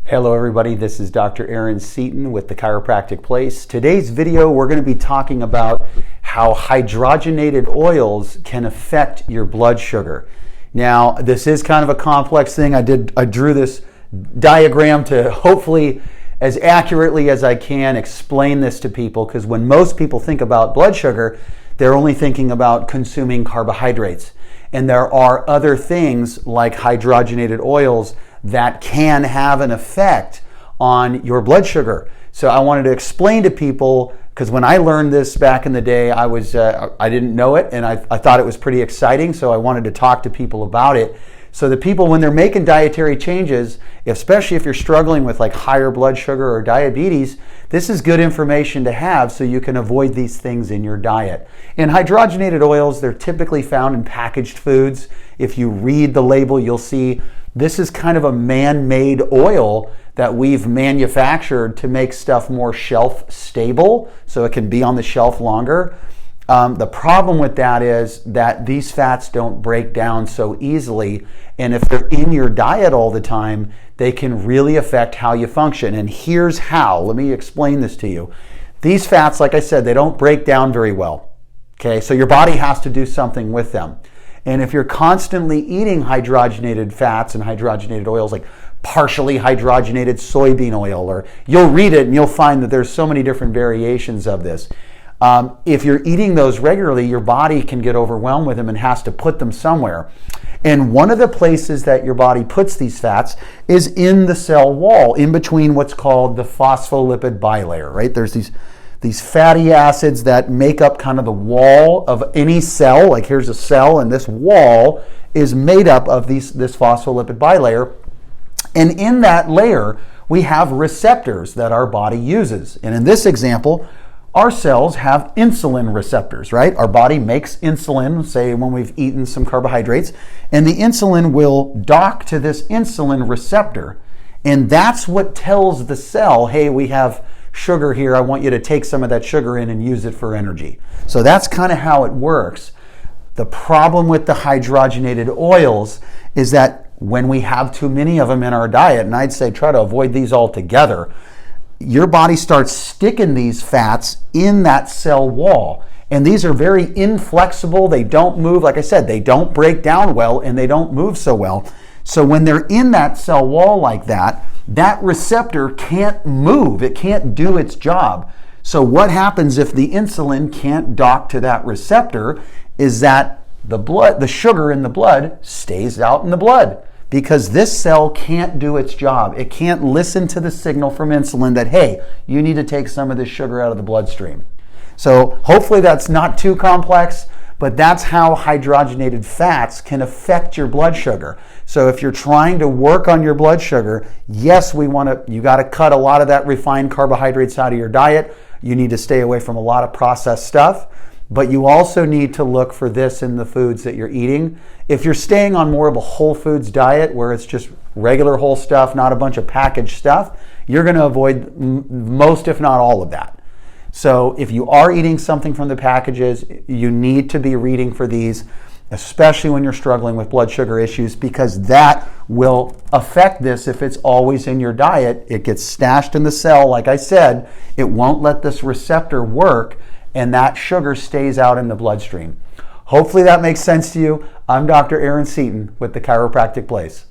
Hello everybody, this is Dr. Aaron Seaton with the Chiropractic Place. Today's video we're going to be talking about how hydrogenated oils can affect your blood sugar. Now this is kind of a complex thing. I drew this diagram to hopefully as accurately as I can explain this to people, because when most people think about blood sugar, they're only thinking about consuming carbohydrates. And there are other things like hydrogenated oils that can have an effect on your blood sugar. So I wanted to explain to people, because when I learned this back in the day, I didn't know it, and I thought it was pretty exciting, so I wanted to talk to people about it. So the people, when they're making dietary changes, especially if you're struggling with like higher blood sugar or diabetes, this is good information to have so you can avoid these things in your diet. And hydrogenated oils, they're typically found in packaged foods. If you read the label, you'll see this is kind of a man-made oil that we've manufactured to make stuff more shelf stable so it can be on the shelf longer. The problem with that is that these fats don't break down so easily, and if they're in your diet all the time, they can really affect how you function. And here's how. Let me explain this to you. These fats, like I said, they don't break down very well. Okay, so your body has to do something with them. And if you're constantly eating hydrogenated fats and hydrogenated oils, like partially hydrogenated soybean oil, or you'll read it and you'll find that there's so many different variations of this. If you're eating those regularly, your body can get overwhelmed with them and has to put them somewhere. And one of the places that your body puts these fats is in the cell wall, in between what's called the phospholipid bilayer, right? There's these fatty acids that make up kind of the wall of any cell. Like here's a cell, and this wall is made up of this phospholipid bilayer. And in that layer, we have receptors that our body uses. And in this example, our cells have insulin receptors, right? Our body makes insulin, say when we've eaten some carbohydrates, and the insulin will dock to this insulin receptor. And that's what tells the cell, hey, we have sugar here. I want you to take some of that sugar in and use it for energy. So that's kind of how it works. The problem with the hydrogenated oils is that when we have too many of them in our diet, and I'd say try to avoid these altogether, your body starts sticking these fats in that cell wall. And these are very inflexible. They don't move. Like I said, they don't break down well and they don't move so well. So when they're in that cell wall like that, that receptor can't move. It can't do its job. So what happens if the insulin can't dock to that receptor is that the sugar in the blood stays out in the blood, because this cell can't do its job. It can't listen to the signal from insulin that, hey, you need to take some of this sugar out of the bloodstream. So hopefully that's not too complex, but that's how hydrogenated fats can affect your blood sugar. So if you're trying to work on your blood sugar, yes, you got to cut a lot of that refined carbohydrates out of your diet. You need to stay away from a lot of processed stuff. But you also need to look for this in the foods that you're eating. If you're staying on more of a whole foods diet where it's just regular whole stuff, not a bunch of packaged stuff, you're going to avoid most, if not all of that. So if you are eating something from the packages, you need to be reading for these, especially when you're struggling with blood sugar issues, because that will affect this if it's always in your diet. It gets stashed in the cell, like I said, it won't let this receptor work, and that sugar stays out in the bloodstream. Hopefully that makes sense to you. I'm Dr. Aaron Seaton with the Chiropractic Place.